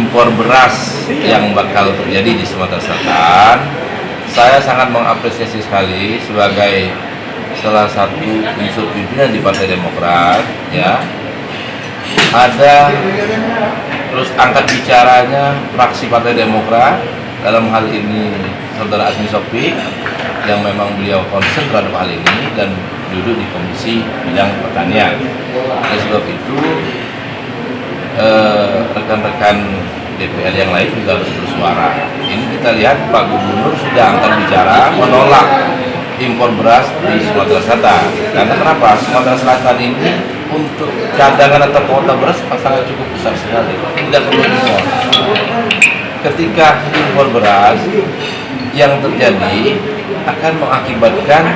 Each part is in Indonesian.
impor beras yang bakal terjadi di Sumatera Selatan, saya sangat mengapresiasi sekali sebagai salah satu unsur pimpinan di Partai Demokrat, ya. Ada terus angkat bicaranya fraksi Partai Demokrat, dalam hal ini Saudara Azmi Sopik, yang memang beliau concern terhadap hal ini dan duduk di Komisi Bidang Pertanian. Oleh sebab itu rekan-rekan DPR yang lain juga harus bersuara. Ini kita lihat Pak Gubernur sudah angkat bicara menolak impor beras di Sumatera Selatan. Karena kenapa? Sumatera Selatan ini untuk cadangan atau kuota beras sangat cukup besar sekali. Tidak perlu impor. Ketika impor beras, yang terjadi akan mengakibatkan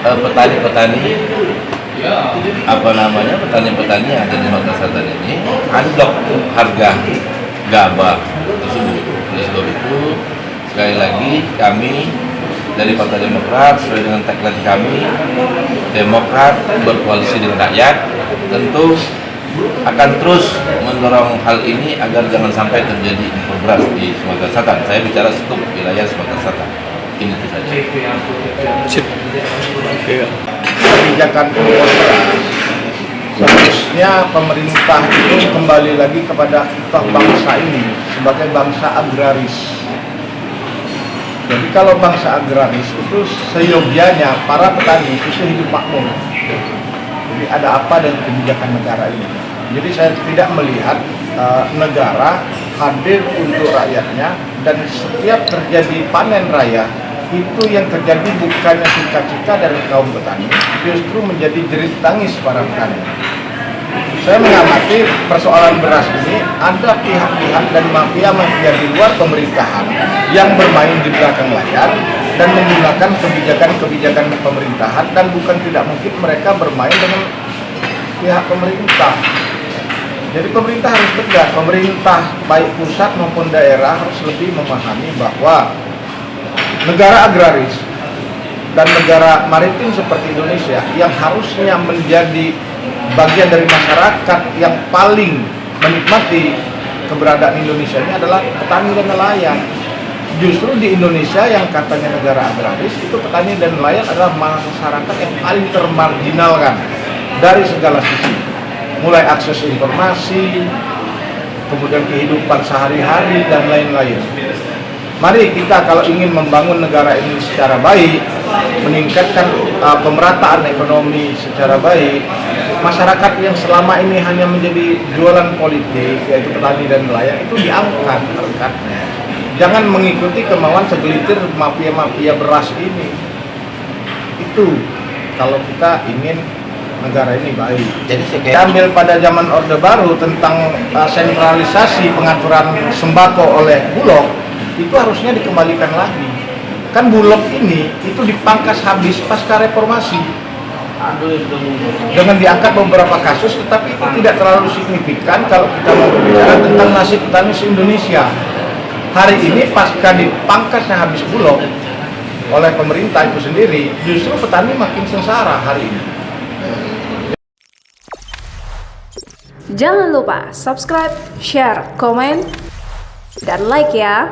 petani-petani petani-petani yang ada di Sumatera Selatan ini anjlok harga gabah tersebut. Oleh sebab itu, sekali lagi kami dari Partai Demokrat sesuai dengan tagline kami, Demokrat berkoalisi dengan rakyat, tentu akan terus mendorong hal ini agar jangan sampai terjadi impor beras di Sumatera Selatan. Saya bicara skup wilayah Sumatera Selatan. Ini saja. Kebijakan impor beras seharusnya pemerintah itu kembali lagi kepada kita bangsa ini sebagai bangsa agraris. Jadi kalau bangsa agraris itu seyogianya para petani itu hidup makmur. Jadi ada apa dengan kebijakan negara ini? Jadi saya tidak melihat negara hadir untuk rakyatnya, dan setiap terjadi panen raya itu yang terjadi bukannya sukacita dari kaum petani, justru menjadi jerit tangis para petani. Saya mengamati persoalan beras ini, ada pihak-pihak dan mafia-mafia di luar pemerintahan yang bermain di belakang layar dan menggunakan kebijakan-kebijakan pemerintahan, dan bukan tidak mungkin mereka bermain dengan pihak pemerintah. Jadi pemerintah harus tegas, pemerintah baik pusat maupun daerah harus lebih memahami bahwa negara agraris dan negara maritim seperti Indonesia yang harusnya menjadi bagian dari masyarakat yang paling menikmati keberadaan Indonesia ini adalah petani dan nelayan. Justru di Indonesia yang katanya negara agraris, itu petani dan nelayan adalah masyarakat yang paling termarginalkan dari segala sisi, mulai akses informasi, kemudian kehidupan sehari-hari dan lain-lain. Mari kita kalau ingin membangun negara ini secara baik, meningkatkan pemerataan ekonomi secara baik, masyarakat yang selama ini hanya menjadi jualan politik, yaitu petani dan nelayan, itu diangkat harkatnya. Jangan mengikuti kemauan segelintir mafia-mafia beras ini. Itu kalau kita ingin negara ini baik. Jadi ambil pada zaman Orde Baru tentang sentralisasi pengaturan sembako oleh Bulog, itu harusnya dikembalikan lagi. Kan Bulog ini itu dipangkas habis pasca reformasi dengan diangkat beberapa kasus, tetapi itu tidak terlalu signifikan kalau kita mau berbicara tentang nasib petani se-Indonesia. Hari ini pasca dipangkasnya habis Bulog oleh pemerintah itu sendiri, justru petani makin sengsara hari ini. Jangan lupa subscribe, share, komen, dan like ya.